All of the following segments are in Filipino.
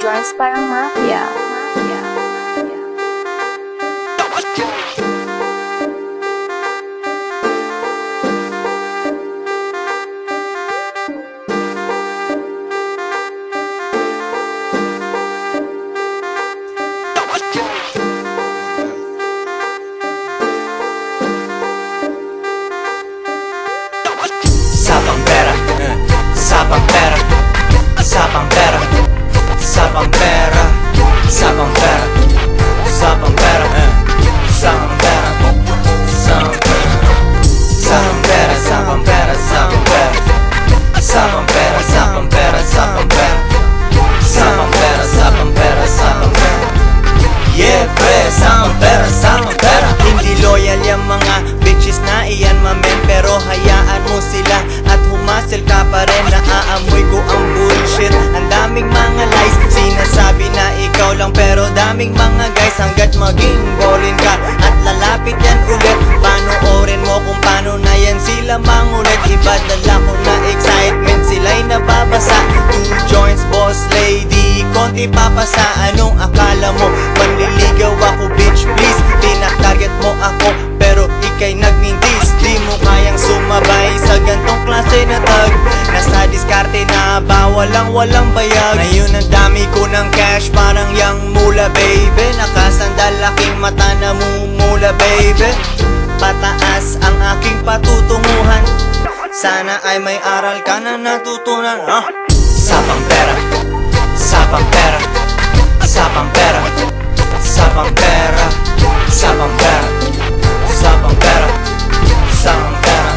Joyce parang mafia. Sapang pera, sapang pera, sapang pera, sapang pera, sapang pera, sapang pera, sapang pera, sapang pera, sapang pera, sapang pera, sapang pera, sapang pera, sapang pera, sapang pera, sapang pera, sapang pera. Yeah, pre, sapang pera, sapang pera. Hindi loyal yung mga bitches na iyan mamen, pero hayaan mo sila at humasel ka pa rin. Naaamoy ko ang bullshit, ang daming mga lies, sinasabi na ikaw lang pero daming mga guys. Hanggat maging ballin ka at lalapit yan ulit, panoorin mo kung paano na yan sila mangulit. Iba dala ko na excitement, sila'y nababasa. 2 joints, boss lady, konti papasa. Anong akala mo? Manliligaw ako, bitch please. Tinatarget mo ako pero ikay nagmindis. Di mo kayang sumabay sa gantong klase na tag. Nasa diskarte na bawal lang walang bayag. Ngayon ang dami ko ng cash parang yang mula baby. Nakasandal aking mata na mumula baby. Pataas ang aking patutunguhan, sana ay may aral ka na natutunan. Sapang pera, sapang pera, sapang pera, sapang pera, sapang pera, sapang pera, sapang pera,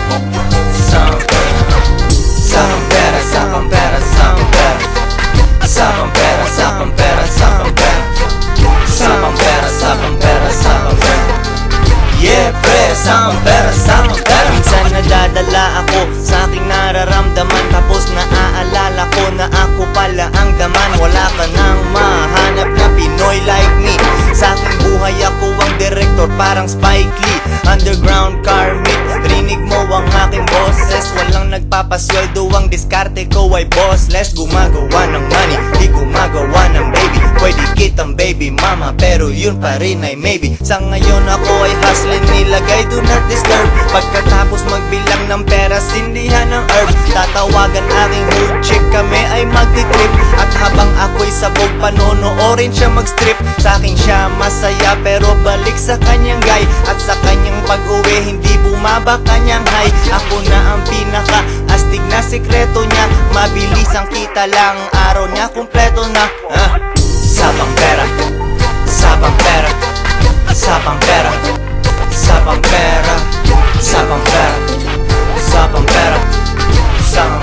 sapang pera, sapang pera, sapang pera, sapang pera, sapang pera, sapang pera, sapang pera, sapang pera, sapang pera, sapang pera. Yeah, pre, sapang pera, sapang pera. Minsan nadadala ako sa aking nararamdaman, tapos naaalala ko na ako pala ang daman. Wala ka nang mahanap na Pinoy like me. Sa aking buhay ako ang director, parang Spike Lee. Underground car meet, rinig mo ang aking boses. Walang nagpapasweldo, ang diskarte ko ay bossless. Gumagawa ng money, di gumagawa ng baby. Pwede kitang baby mama, pero yun pa rin ay maybe. Sa ngayon ako ay hustling, nilagay do not disturb. Pagkatapos magbilang ng pera, sindihan ng herb. Tatawagan aking hood chick, kami ay magti-trip. At habang ako'y sabog, panonoorin siya mag-strip. Sa akin siya masaya, pero balik sa kanyang guy. At sa kanyang pag-uwi, hindi bumaba kanyang high. Ako na ang pinaka-astig na sekreto niya. Mabilis ang kita lang, araw niya kumpleto na. Sapang pera, sapang pera, sapang pera, sapang pera, sapang pera, sapang pera, sapang